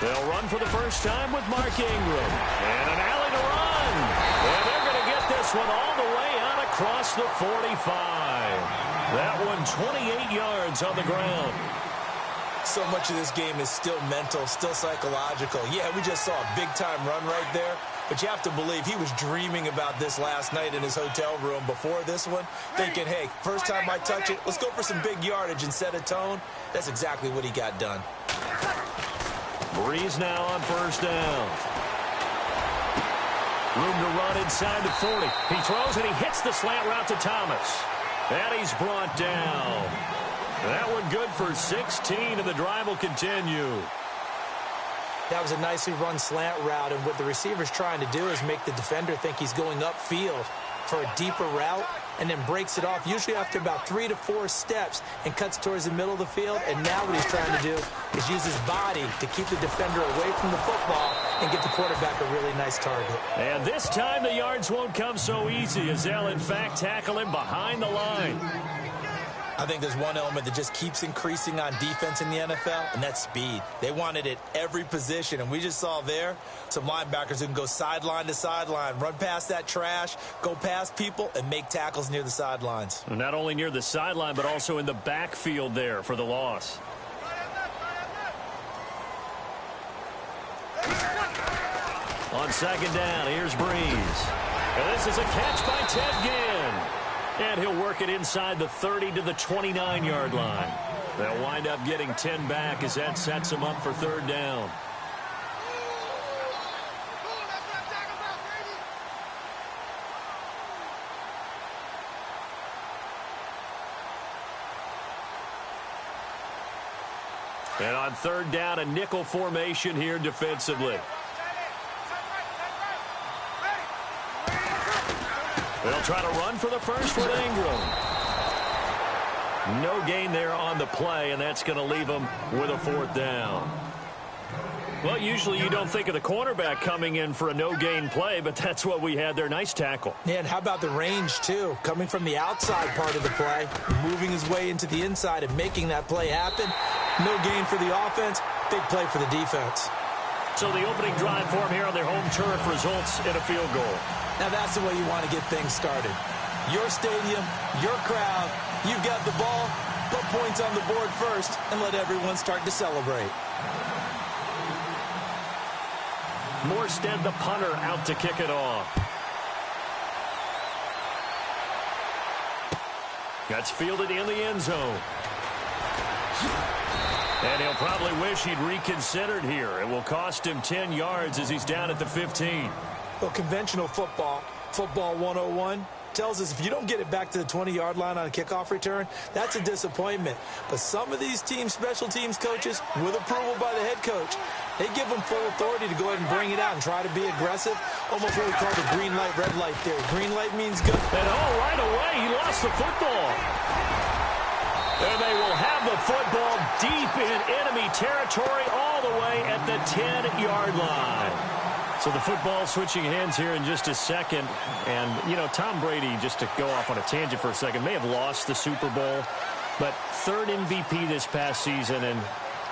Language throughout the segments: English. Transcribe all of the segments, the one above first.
They'll run for the first time with Mark Ingram. And an alley to run. And they're going to get this one all the way out across the 45. That one 28 yards on the ground. So much of this game is still mental, still psychological. Yeah, we just saw a big-time run right there. But you have to believe he was dreaming about this last night in his hotel room before this one, thinking, hey, first time I touch it, let's go for some big yardage and set a tone. That's exactly what he got done. Breeze now on first down. Room to run inside the 40. He throws and he hits the slant route to Thomas. And he's brought down. That one good for 16, and the drive will continue. That was a nicely run slant route, and what the receiver's trying to do is make the defender think he's going upfield for a deeper route, and then breaks it off, usually after about 3 to 4 steps, and cuts towards the middle of the field. And now what he's trying to do is use his body to keep the defender away from the football and get the quarterback a really nice target. And this time the yards won't come so easy, as they'll, in fact, tackle him behind the line. I think there's one element that just keeps increasing on defense in the NFL, and that's speed. They want it at every position, and we just saw there some linebackers who can go sideline to sideline, run past that trash, go past people, and make tackles near the sidelines. Not only near the sideline, but also in the backfield there for the loss. On second down, here's Breeze. And this is a catch by Ted Ginn. And he'll work it inside the 30 to the 29-yard line. They'll wind up getting 10 back as that sets them up for third down. And on third down, a nickel formation here defensively. They'll try to run for the first with Ingram. No gain there on the play, and that's going to leave them with a fourth down. Well, usually you don't think of the cornerback coming in for a no-gain play, but that's what we had there. Nice tackle. Yeah, and how about the range, too? Coming from the outside part of the play, moving his way into the inside and making that play happen. No gain for the offense, big play for the defense. So the opening drive for him here on their home turf results in a field goal. Now that's the way you want to get things started. Your stadium, your crowd, you've got the ball, put points on the board first, and let everyone start to celebrate. Morstead, the punter, out to kick it off. That's fielded in the end zone. And he'll probably wish he'd reconsidered here. It will cost him 10 yards as he's down at the 15. Well, conventional football 101, tells us if you don't get it back to the 20-yard line on a kickoff return, that's a disappointment. But some of these teams, special teams coaches, with approval by the head coach, they give them full authority to go ahead and bring it out and try to be aggressive. Almost what we call the green light, red light theory. Green light means good. And right away, he lost the football. And they will have the football deep in enemy territory all the way at the 10-yard line. So the football switching hands here in just a second. And, you know, Tom Brady, just to go off on a tangent for a second, may have lost the Super Bowl, but third MVP this past season, and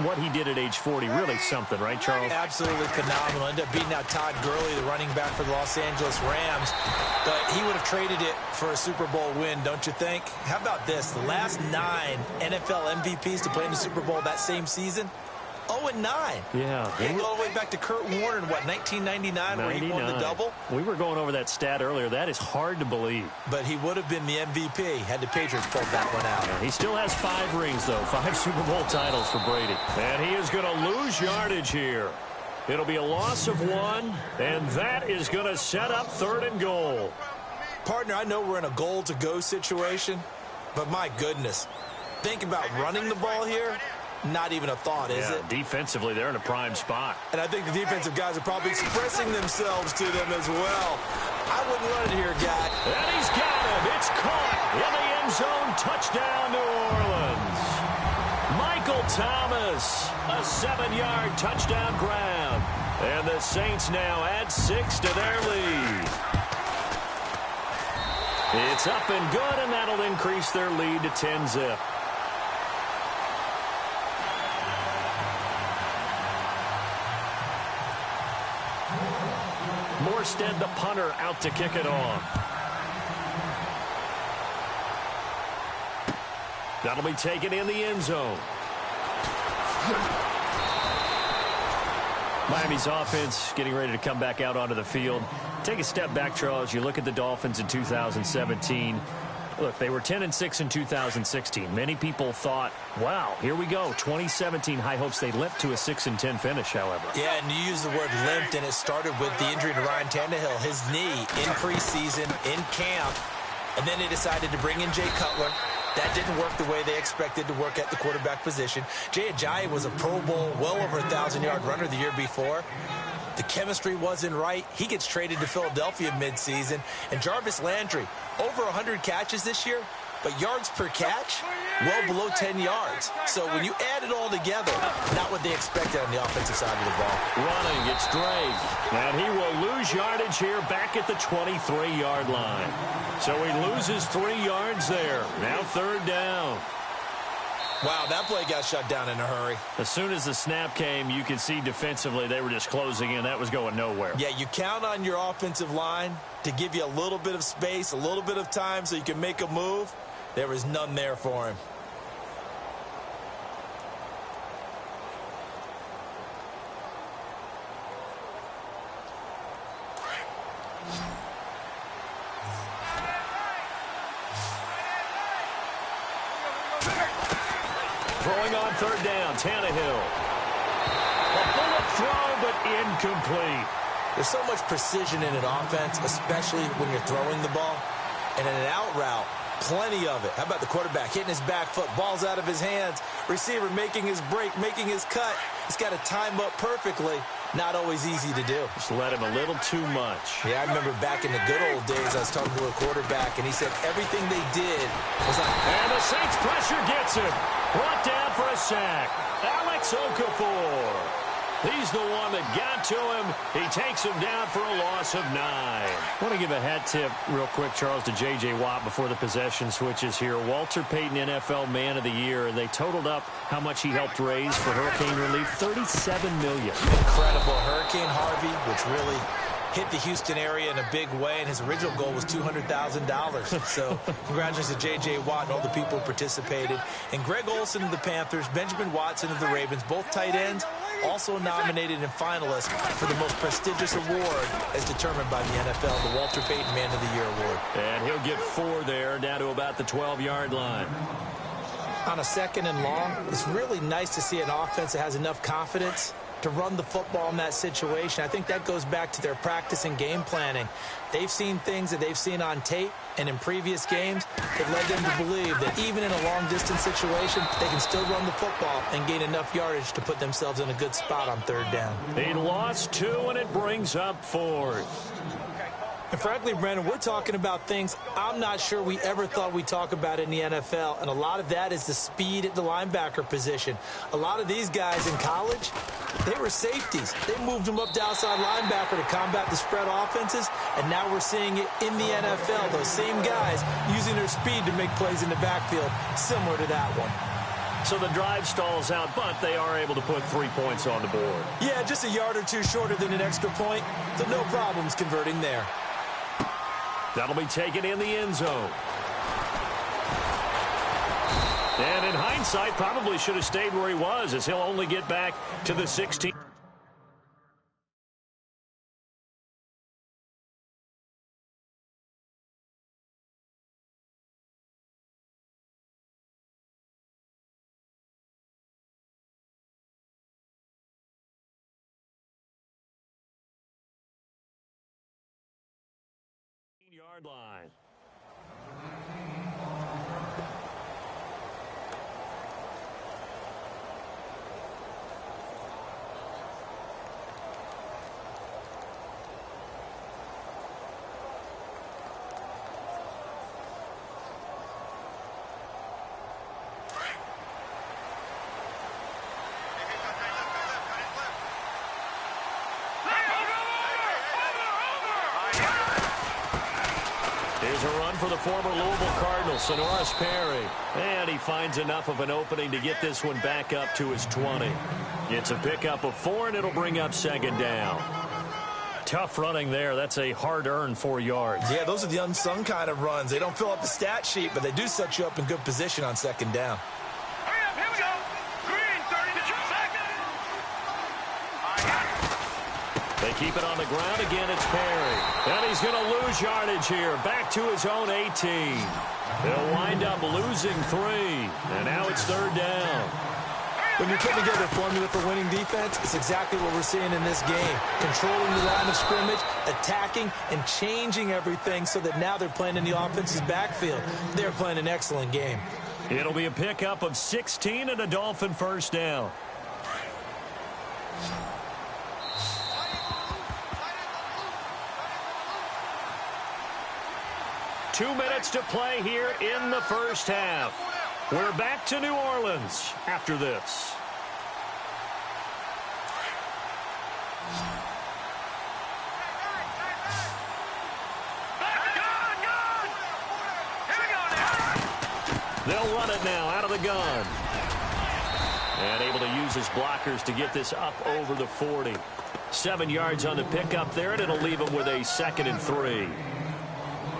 what he did at age 40, really something, right, Charles? Absolutely phenomenal. Ended up beating out Todd Gurley, the running back for the Los Angeles Rams. But he would have traded it for a Super Bowl win, don't you think? How about this? The last 9 NFL MVPs to play in the Super Bowl that same season, 0-9. Yeah. They go all the way back to Kurt Warner in, what, 1999, where he won the double? We were going over that stat earlier. That is hard to believe. But he would have been the MVP had the Patriots pulled that one out. Yeah, he still has 5 rings, though. 5 Super Bowl titles for Brady. And he is going to lose yardage here. It'll be a loss of 1, and that is going to set up 3rd and goal. Partner, I know we're in a goal-to-go situation, but my goodness, think about running the ball here. Not even a thought, is it? Defensively, they're in a prime spot. And I think the defensive guys are probably expressing themselves to them as well. I wouldn't run it here, guy. And he's got him. It's caught in the end zone. Touchdown, New Orleans. Michael Thomas, a 7-yard touchdown grab. And the Saints now add 6 to their lead. It's up and good, and that'll increase their lead to 10-zip. Morstead, the punter, out to kick it off. That'll be taken in the end zone. Miami's offense getting ready to come back out onto the field. Take a step back, Charles. You look at the Dolphins in 2017. Look, they were 10-6 in 2016. Many people thought, wow, here we go. 2017 high hopes. They limped to a 6-10 finish, however. Yeah, and you use the word limped, and it started with the injury to Ryan Tannehill, his knee in preseason, in camp, and then they decided to bring in Jay Cutler. That didn't work the way they expected to work at the quarterback position. Jay Ajayi was a Pro Bowl, well over 1,000-yard runner the year before. The chemistry wasn't right. He gets traded to Philadelphia midseason. And Jarvis Landry, over 100 catches this year, but yards per catch, well below 10 yards. So when you add it all together, not what they expected on the offensive side of the ball. Running, it's Drake. And he will lose yardage here back at the 23-yard line. So he loses 3 yards there. Now 3rd down. Wow, that play got shut down in a hurry. As soon as the snap came, you could see defensively they were just closing in. That was going nowhere. Yeah, you count on your offensive line to give you a little bit of space, a little bit of time so you can make a move. There was none there for him. Throwing on 3rd down, Tannehill. A bullet throw, but incomplete. There's so much precision in an offense, especially when you're throwing the ball. And in an out route, plenty of it. How about the quarterback hitting his back foot, ball's out of his hands, receiver making his break, making his cut. He's got to time up perfectly. Not always easy to do. Just let him a little too much. Yeah, I remember back in the good old days, I was talking to a quarterback, and he said everything they did was like... And the Saints pressure gets him. Brought down for a sack. Alex Okafor. He's the one that got to him. He takes him down for a loss of 9. I want to give a hat tip real quick, Charles, to J.J. Watt before the possession switches here. Walter Payton, NFL Man of the Year. They totaled up how much he helped raise for hurricane relief, $37 million. Incredible. Hurricane Harvey, which really hit the Houston area in a big way, and his original goal was $200,000. So congratulations to J.J. Watt and all the people who participated. And Greg Olsen of the Panthers, Benjamin Watson of the Ravens, both tight ends, also nominated and finalists for the most prestigious award as determined by the NFL, the Walter Payton Man of the Year Award. And he'll get 4 there, down to about the 12-yard line. On a 2nd and long, it's really nice to see an offense that has enough confidence to run the football in that situation. I think that goes back to their practice and game planning. They've seen things that they've seen on tape and in previous games that led them to believe that even in a long-distance situation, they can still run the football and gain enough yardage to put themselves in a good spot on 3rd down. He lost 2, and it brings up 4th. And frankly, Brendan, we're talking about things I'm not sure we ever thought we'd talk about in the NFL, and a lot of that is the speed at the linebacker position. A lot of these guys in college, they were safeties. They moved them up to outside linebacker to combat the spread offenses, and now we're seeing it in the NFL. Those same guys using their speed to make plays in the backfield, similar to that one. So the drive stalls out, but they are able to put 3 points on the board. Yeah, just a yard or 2 shorter than an extra point, so no problems converting there. That'll be taken in the end zone. And in hindsight, probably should have stayed where he was, as he'll only get back to the 16. Yard line. Here's a run for the former Louisville Cardinal, Sonoris Perry. And he finds enough of an opening to get this one back up to his 20. It's a pickup of 4, and it'll bring up 2nd down. Tough running there. That's a hard-earned 4 yards. Yeah, those are the unsung kind of runs. They don't fill up the stat sheet, but they do set you up in good position on second down. Hurry up, here we go. Green, 32 seconds. They keep it on the ground again. It's Perry. And he's going to lose yardage here. Back to his own 18. They'll wind up losing 3. And now it's third down. When you're putting together a formula for winning defense, it's exactly what we're seeing in this game. Controlling the line of scrimmage, attacking, and changing everything so that now they're playing in the offense's backfield. They're playing an excellent game. It'll be a pickup of 16 and a Dolphin first down. Two minutes to play here in the first half. We're back to New Orleans after this. They'll run it now out of the gun. And able to use his blockers to get this up over the 40. 7 yards on the pickup there, and it'll leave him with a 2nd and 3.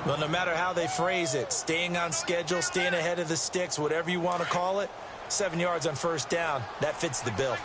Well, no matter how they phrase it, staying on schedule, staying ahead of the sticks, whatever you want to call it, 7 yards on first down, that fits the bill.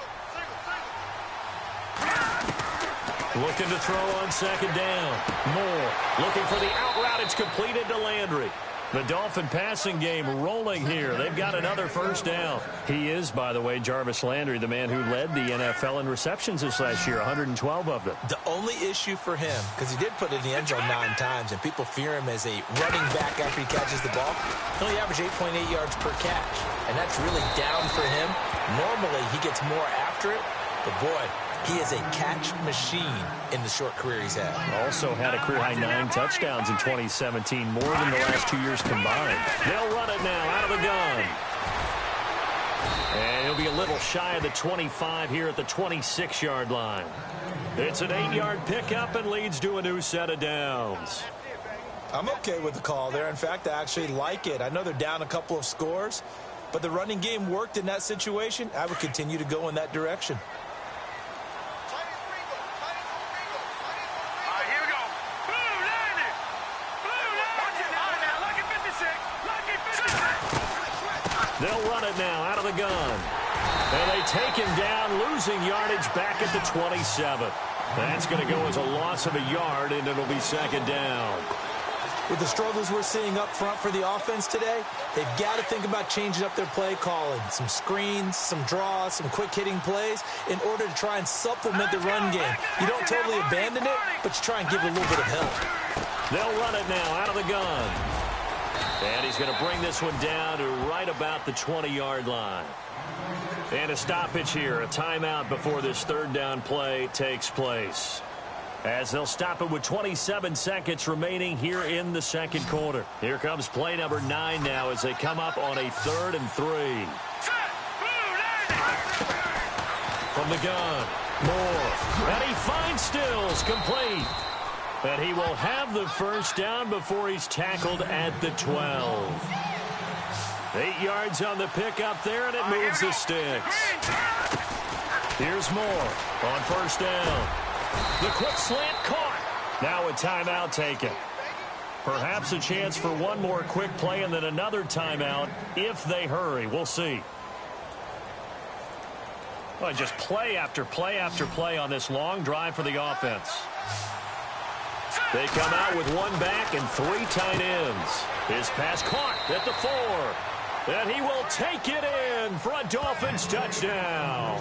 Looking to throw on second down. Moore looking for the out route. It's completed to Landry. The Dolphin passing game rolling here. They've got another first down. He is, by the way, Jarvis Landry, the man who led the NFL in receptions this last year, 112 of them. The only issue for him, because he did put it in the end zone 9 times, and people fear him as a running back after he catches the ball, he only averaged 8.8 yards per catch, and that's really down for him. Normally, he gets more after it, but boy, he is a catch machine in the short career he's had. Also had a career-high 9 touchdowns in 2017, more than the last 2 years combined. They'll run it now out of the gun. And he'll be a little shy of the 25 here at the 26-yard line. It's an 8-yard pickup and leads to a new set of downs. I'm okay with the call there. In fact, I actually like it. I know they're down a couple of scores, but the running game worked in that situation. I would continue to go in that direction. They'll run it now out of the gun. And they take him down, losing yardage back at the 27. That's going to go as a loss of a yard, and it'll be second down. With the struggles we're seeing up front for the offense today, they've got to think about changing up their play calling. Some screens, some draws, some quick-hitting plays in order to try and supplement the run game. You don't totally abandon it, but you try and give it a little bit of help. They'll run it now out of the gun. And he's going to bring this one down to right about the 20-yard line. And a stoppage here, a timeout before this third down play takes place. As they'll stop it with 27 seconds remaining here in the second quarter. Here comes play number 9 now as they come up on a 3rd and 3. From the gun, Moore. And he finds Stills, complete. And he will have the first down before he's tackled at the 12. 8 yards on the pickup there, and it moves the sticks. Here's Moore on first down. The quick slant caught. Now a timeout taken. Perhaps a chance for one more quick play and then another timeout if they hurry. We'll see. Well, just play after play after play on this long drive for the offense. They come out with one back and 3 tight ends. His pass caught at the 4. And he will take it in for a Dolphins touchdown.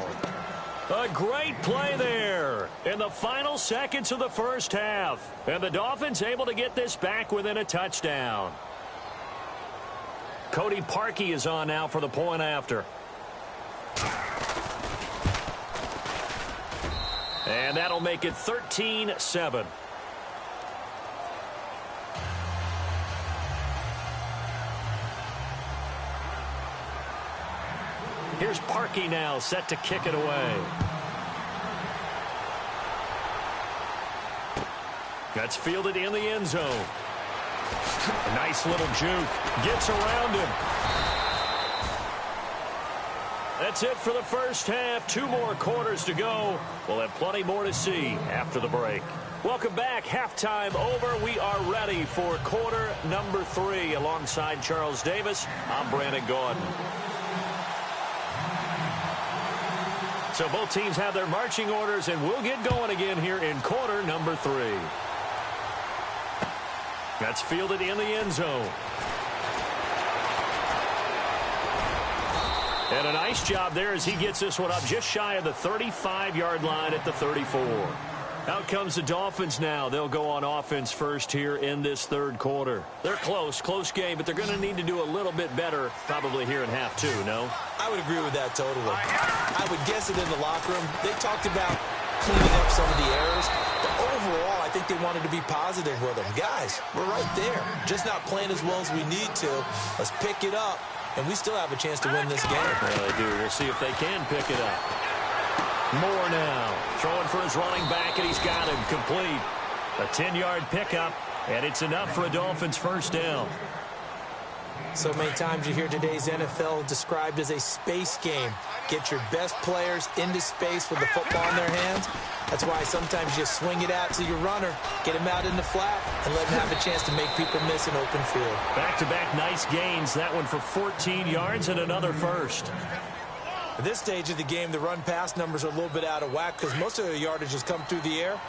A great play there in the final seconds of the first half. And the Dolphins able to get this back within a touchdown. Cody Parkey is on now for the point after. And that'll make it 13-7. Here's Parkey now, set to kick it away. That's fielded in the end zone. A nice little juke. Gets around him. That's it for the first half. 2 more quarters to go. We'll have plenty more to see after the break. Welcome back. Halftime over. We are ready for quarter number 3. Alongside Charles Davis, I'm Brandon Gaudin. So both teams have their marching orders, and we'll get going again here in quarter number 3. That's fielded in the end zone. And a nice job there as he gets this one up just shy of the 35-yard line at the 34. Out comes the Dolphins now. They'll go on offense first here in this third quarter. They're close game, but they're going to need to do a little bit better probably here in half 2, no? I would agree with that totally. I would guess it in the locker room. They talked about cleaning up some of the errors, but overall, I think they wanted to be positive with them. Guys, we're right there. Just not playing as well as we need to. Let's pick it up, and we still have a chance to win this game. Well, they do. We'll see if they can pick it up. Moore now throwing for his running back, and he's got him complete. A 10-yard pickup, and it's enough for a Dolphins first down. So many times you hear today's NFL described as a space game. Get your best players into space with the football in their hands. That's why sometimes you swing it out to your runner, get him out in the flat, and let him have a chance to make people miss an open field. Back-to-back nice gains. That one for 14 yards and another first. At this stage of the game, the run-pass numbers are a little bit out of whack because most of the yardage has come through the air.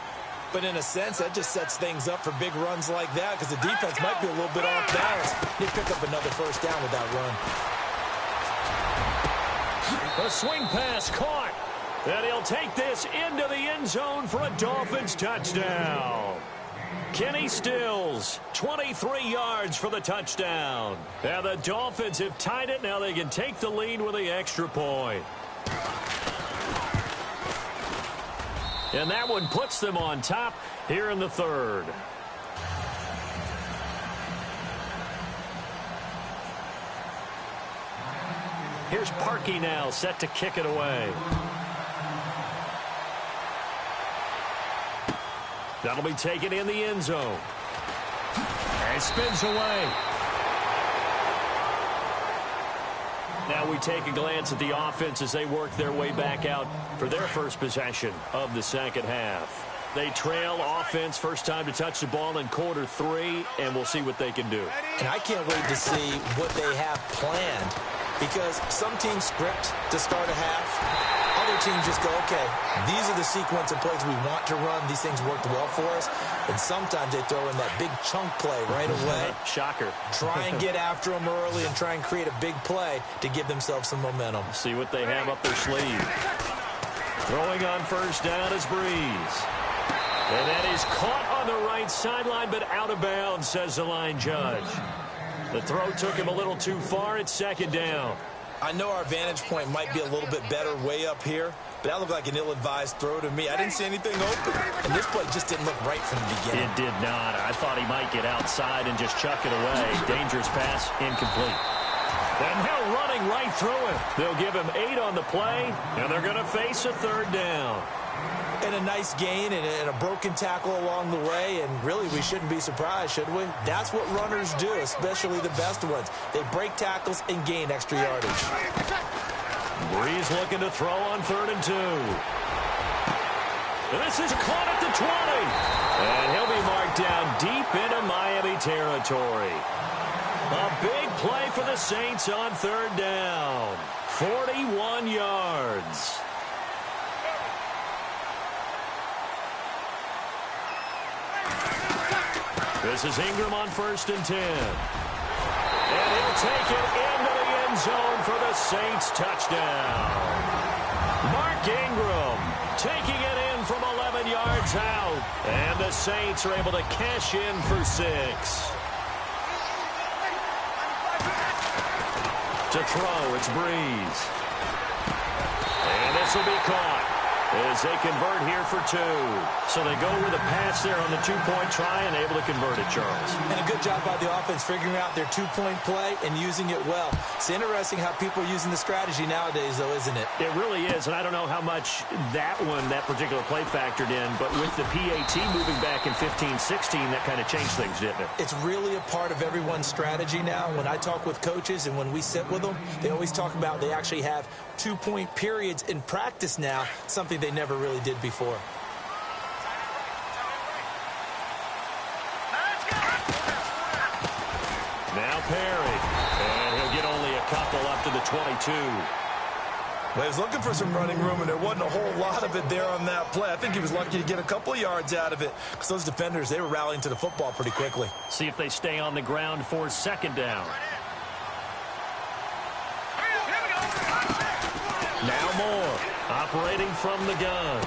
But in a sense, that just sets things up for big runs like that because the defense might be a little bit off balance. They pick up another first down with that run. A swing pass caught. And he'll take this into the end zone for a Dolphins touchdown. Kenny Stills, 23 yards for the touchdown. And the Dolphins have tied it. Now they can take the lead with the extra point. And that one puts them on top here in the third. Here's Parkey now, set to kick it away. That'll be taken in the end zone. And spins away. Now we take a glance at the offense as they work their way back out for their first possession of the second half. They trail offense, first time to touch the ball in quarter 3, and we'll see what they can do. And I can't wait to see what they have planned because some teams script to start a half. Other teams just go, okay, these are the sequence of plays we want to run. These things worked well for us. And sometimes they throw in that big chunk play right away. Shocker. Try and get after them early and try and create a big play to give themselves some momentum. See what they have up their sleeve. Throwing on first down is Breeze. And that is caught on the right sideline, but out of bounds, says the line judge. The throw took him a little too far. It's second down. I know our vantage point might be a little bit better way up here, but that looked like an ill-advised throw to me. I didn't see anything open, and this play just didn't look right from the beginning. It did not. I thought he might get outside and just chuck it away. Dangerous pass, incomplete. And now running right through him. They'll give him 8 on the play, and they're going to face a third down. And a nice gain and a broken tackle along the way, and really we shouldn't be surprised, should we? That's what runners do, especially the best ones. They break tackles and gain extra yardage. Breeze looking to throw on 3rd and 2. And this is caught at the 20. And he'll be marked down deep into Miami territory. A big play for the Saints on 3rd down. 41 yards. This is Ingram on 1st and 10. And he'll take it into the end zone for the Saints touchdown. Mark Ingram taking it in from 11 yards out. And the Saints are able to cash in for 6. To throw, it's Breeze. And this will be caught. as they convert here for 2. So they go with a pass there on the 2-point try and able to convert it, Charles. And a good job by the offense figuring out their 2-point play and using it well. It's interesting how people are using the strategy nowadays, though, isn't it? It really is, and I don't know how much that particular play factored in, but with the PAT moving back in 15-16, that kind of changed things, didn't it? It's really a part of everyone's strategy now. When I talk with coaches and when we sit with them, they always talk about they actually have 2-point periods in practice now, something they never really did before. Now Perry, and he'll get only a couple up to the 22. Well, he was looking for some running room, and there wasn't a whole lot of it there on that play. I think he was lucky to get a couple of yards out of it because those defenders, they were rallying to the football pretty quickly. See if they stay on the ground for 2nd down. Now Moore, operating from the gun.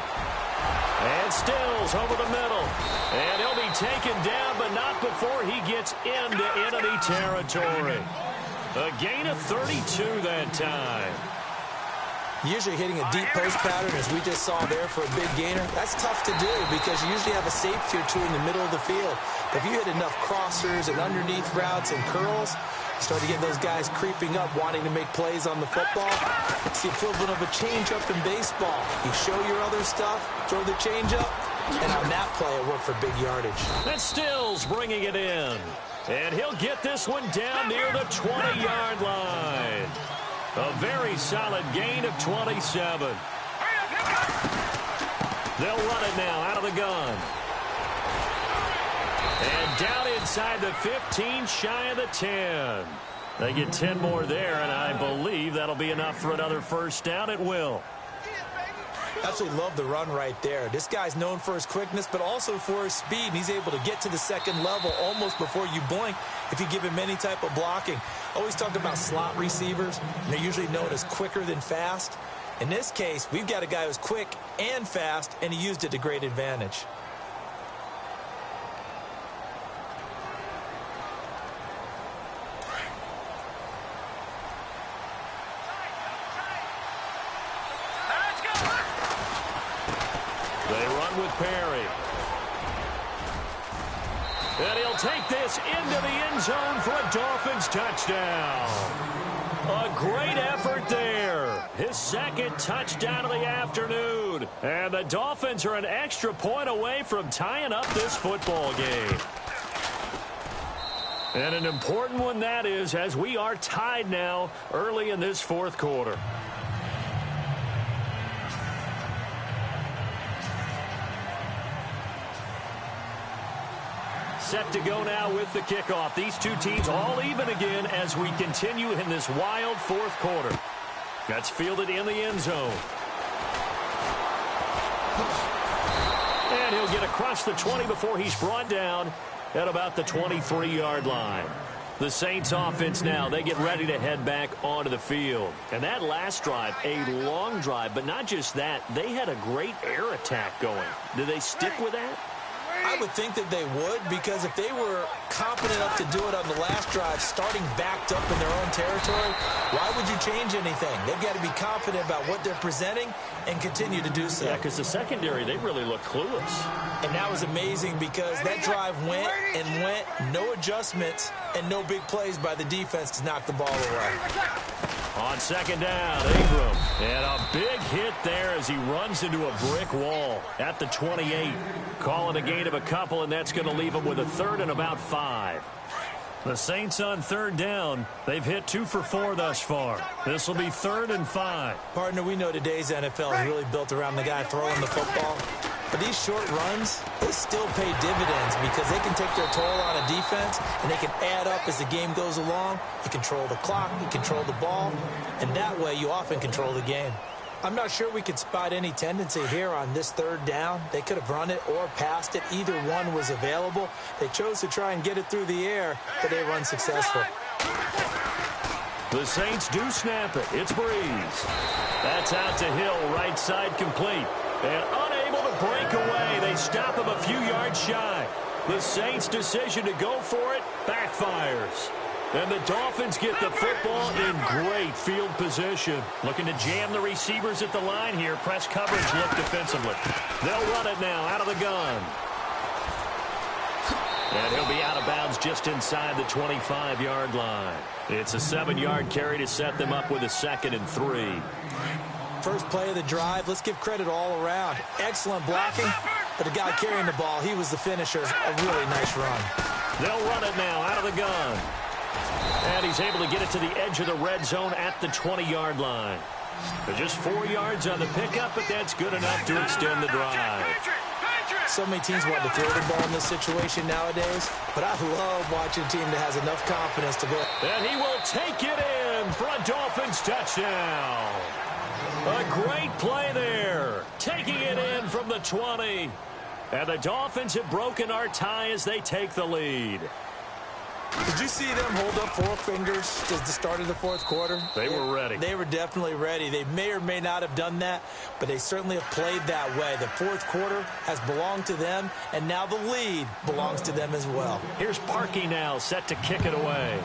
And Stills over the middle. And he'll be taken down, but not before he gets into enemy territory. A gain of 32 that time. Usually hitting a deep post pattern, as we just saw there for a big gainer, that's tough to do because you usually have a safety or two in the middle of the field. But if you hit enough crossers and underneath routes and curls, you start to get those guys creeping up, wanting to make plays on the football. It's the equivalent of a change-up in baseball. You show your other stuff, throw the change-up, and on that play, it worked for big yardage. That's Stills bringing it in. And he'll get this one down near the 20-yard line. A very solid gain of 27. They'll run it now out of the gun. And down inside the 15, shy of the 10. They get 10 more there, and I believe that'll be enough for another 1st down. It will. Absolutely love the run right there. This guy's known for his quickness, but also for his speed. And he's able to get to the 2nd level almost before you blink if you give him any type of blocking. Always talk about slot receivers, and they're usually known as quicker than fast. In this case, we've got a guy who's quick and fast, and he used it to great advantage. They run with Perry. And he'll take this into the end zone for a Dolphins touchdown. A great effort there. His 2nd touchdown of the afternoon. And the Dolphins are an extra point away from tying up this football game. And an important one that is, as we are tied now early in this 4th quarter. Set to go now with the kickoff. These two teams all even again as we continue in this wild 4th quarter. That's fielded in the end zone. And he'll get across the 20 before he's brought down at about the 23-yard line. The Saints offense now, they get ready to head back onto the field. And that last drive, a long drive, but not just that, they had a great air attack going. Did they stick with that? I would think that they would, because if they were confident enough to do it on the last drive, starting backed up in their own territory, why would you change anything? They've got to be confident about what they're presenting and continue to do so. Yeah, because the secondary, they really looked clueless. And that was amazing because that drive went and went, no adjustments, and no big plays by the defense to knock the ball away. On 2nd down, Ingram. And a big hit there as he runs into a brick wall at the 28. Calling a gain of a couple, and that's going to leave him with a 3rd and about 5. The Saints on 3rd down. They've hit 2 for 4 thus far. This will be 3rd and 5. Partner, we know today's NFL is really built around the guy throwing the football. But these short runs, they still pay dividends because they can take their toll on a defense and they can add up as the game goes along. You control the clock, you control the ball, and that way you often control the game. I'm not sure we could spot any tendency here on this 3rd down. They could have run it or passed it. Either one was available. They chose to try and get it through the air, but they were unsuccessful. The Saints do snap it. It's Breeze. That's out to Hill, right side complete. And unable to break away. They stop him a few yards shy. The Saints' decision to go for it backfires. And the Dolphins get the football in great field position. Looking to jam the receivers at the line here. Press coverage look defensively. They'll run it now out of the gun. And he'll be out of bounds just inside the 25-yard line. It's a 7-yard carry to set them up with a 2nd and 3. First play of the drive, let's give credit all around. Excellent blocking, but the guy carrying the ball, he was the finisher. A really nice run. They'll run it now out of the gun. And he's able to get it to the edge of the red zone at the 20-yard line. They're just 4 yards on the pickup, but that's good enough to extend the drive. So many teams want to throw the ball in this situation nowadays, but I love watching a team that has enough confidence to go. And he will take it in for a Dolphins touchdown. A great play there. Taking it in from the 20. And the Dolphins have broken our tie as they take the lead. Did you see them hold up 4 fingers at the start of the 4th quarter? They were ready. They were definitely ready. They may or may not have done that, but they certainly have played that way. The 4th quarter has belonged to them, and now the lead belongs to them as well. Here's Parkey now, set to kick it away.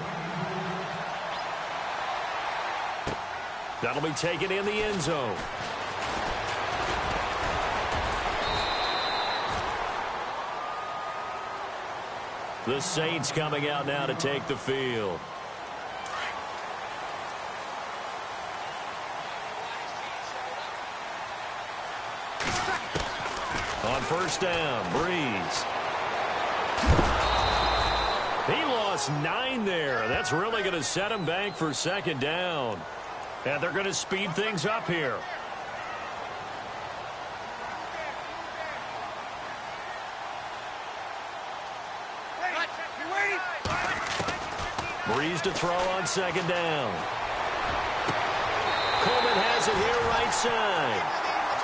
That'll be taken in the end zone. The Saints coming out now to take the field. On first down, Breeze. He lost 9 there. That's really going to set him back for 2nd down. And they're going to speed things up here. Breeze to throw on 2nd down. Coleman has it here right side.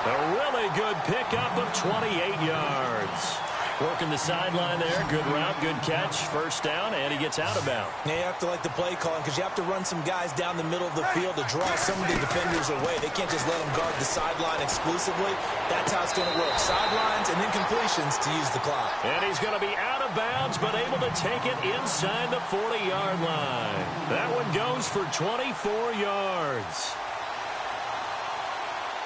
A really good pickup of 28 yards. Working the sideline there. Good route, good catch. First down, and he gets out of bounds. Now you have to like the play calling because you have to run some guys down the middle of the field to draw some of the defenders away. They can't just let them guard the sideline exclusively. That's how it's going to work. Sidelines and then completions to use the clock. And he's going to be out of bounds, but able to take it inside the 40-yard line. That one goes for 24 yards.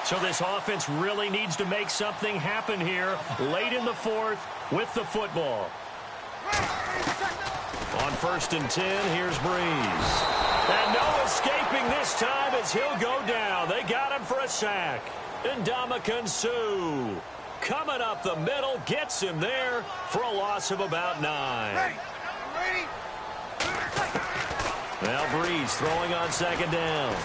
So this offense really needs to make something happen here late in the 4th with the football. On 1st and 10, here's Breeze. And no escaping this time as he'll go down. They got him for a sack. And Ndamukong Suh coming up the middle, gets him there for a loss of about 9. Now Breeze throwing on 2nd down.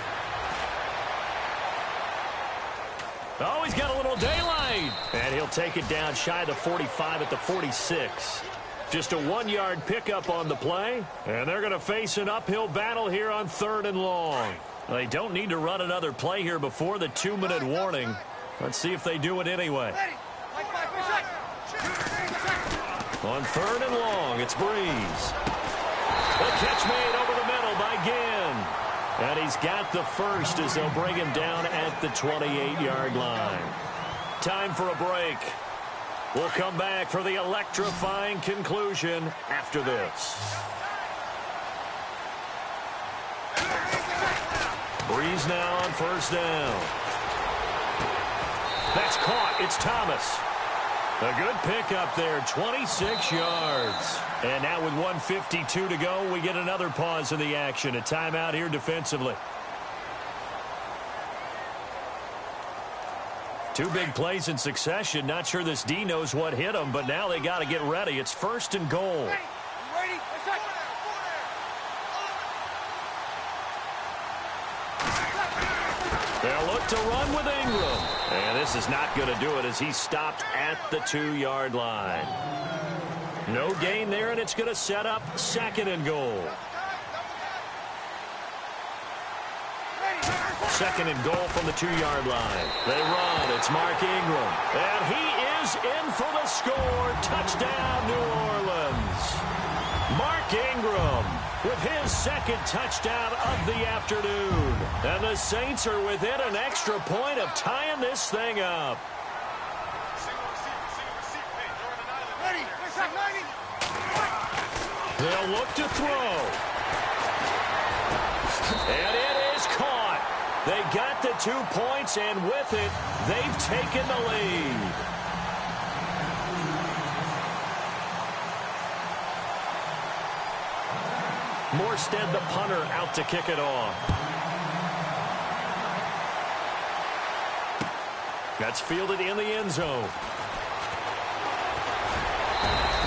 Oh, he's got a little daylight. And he'll take it down shy of the 45 at the 46. Just a 1-yard pickup on the play. And they're going to face an uphill battle here on 3rd and long. They don't need to run another play here before the 2-minute warning. Let's see if they do it anyway. On 3rd and long, it's Breeze. The catch made over the middle by Ginn. And he's got the first as they'll bring him down at the 28-yard line. Time for a break. We'll come back for the electrifying conclusion after this. Breeze now on 1st down. That's caught. It's Thomas. A good pickup there, 26 yards. And now with 1:52 to go, we get another pause in the action. A timeout here defensively. 2 big plays in succession. Not sure this D knows what hit him, but now they got to get ready. It's 1st and goal. They'll look to run with Ingram. And this is not going to do it as he's stopped at the 2-yard line. No gain there, and it's going to set up 2nd and goal. 2nd and goal from the 2-yard line. They run. It's Mark Ingram. And he is in for the score. Touchdown, New Orleans. Mark Ingram with his 2nd touchdown of the afternoon. And the Saints are within an extra point of tying this thing up. They'll look to throw. And it is caught. They got the 2 points, and with it, they've taken the lead. Morstead, the punter, out to kick it off. That's fielded in the end zone.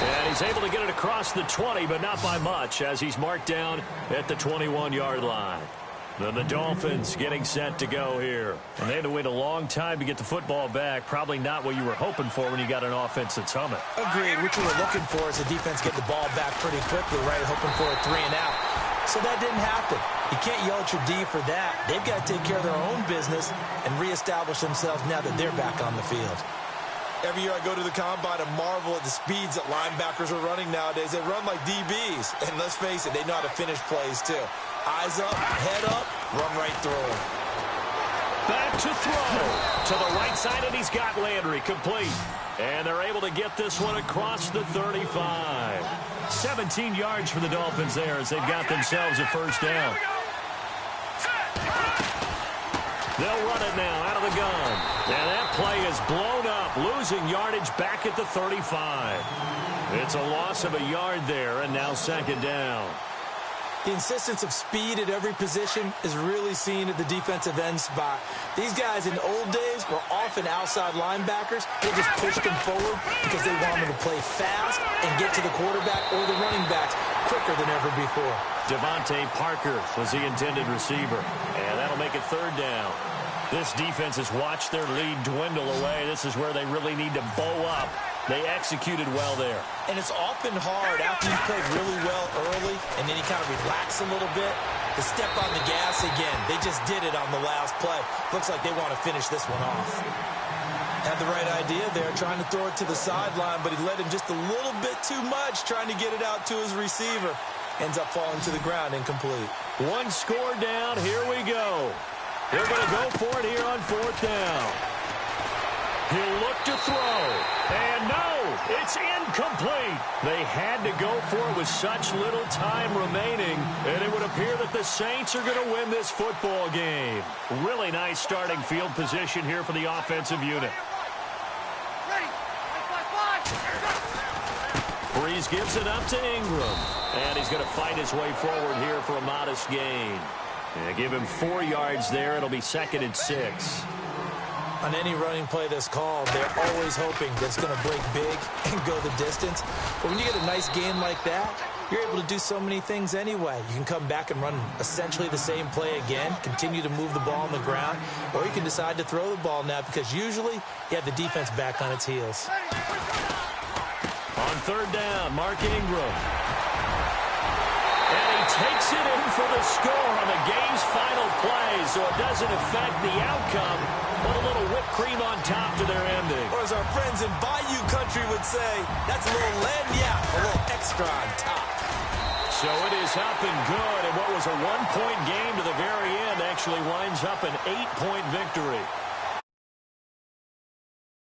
And he's able to get it across the 20, but not by much, as he's marked down at the 21-yard line. Then the Dolphins getting set to go here. And they had to wait a long time to get the football back. Probably not what you were hoping for when you got an offense that's humming. Agreed. What you were looking for is the defense getting the ball back pretty quickly, right? Hoping for a 3 and out. So that didn't happen. You can't yell at your D for that. They've got to take care of their own business and reestablish themselves now that they're back on the field. Every year I go to the combine and marvel at the speeds that linebackers are running nowadays. They run like DBs. And let's face it, they know how to finish plays too. Eyes up, head up, run right through him. Back to throw. To the right side, and he's got Landry complete. And they're able to get this one across the 35. 17 yards for the Dolphins there as they've got themselves a first down. They'll run it now out of the gun. And that play is blown up, losing yardage back at the 35. It's a loss of a yard there, and now second down. The insistence of speed at every position is really seen at the defensive end spot. These guys in the old days were often outside linebackers. They just pushed them forward because they wanted to play fast and get to the quarterback or the running backs quicker than ever before. Devontae Parker was the intended receiver, and that'll make it third down. This defense has watched their lead dwindle away. This is where they really need to bow up. They executed well there. And it's often hard after you play really well early and then you kind of relax a little bit to step on the gas again. They just did it on the last play. Looks like they want to finish this one off. Had the right idea there, trying to throw it to the sideline, but he led him just a little bit too much, trying to get it out to his receiver. Ends up falling to the ground, incomplete. One score down, here we go. They're going to go for it here on fourth down. He'll look to throw. And no, it's incomplete. They had to go for it with such little time remaining, and it would appear that the Saints are going to win this football game. Really nice starting field position here for the offensive unit. Breeze gives it up to Ingram, and he's going to fight his way forward here for a modest gain. Yeah, give him 4 yards there. It'll be 2nd and 6. On any running play that's called, they're always hoping that it's going to break big and go the distance. But when you get a nice game like that, you're able to do so many things anyway. You can come back and run essentially the same play again, continue to move the ball on the ground, or you can decide to throw the ball now because usually you have the defense back on its heels. On third down, Mark Ingram. And he takes it in for the score on the game's final play, so it doesn't affect the outcome, but a little whipped cream on top to their ending. Or as our friends in Bayou Country would say, that's a little lagniappe, a little extra on top. So it is up and good, and what was a 1-point game to the very end actually winds up an 8-point victory.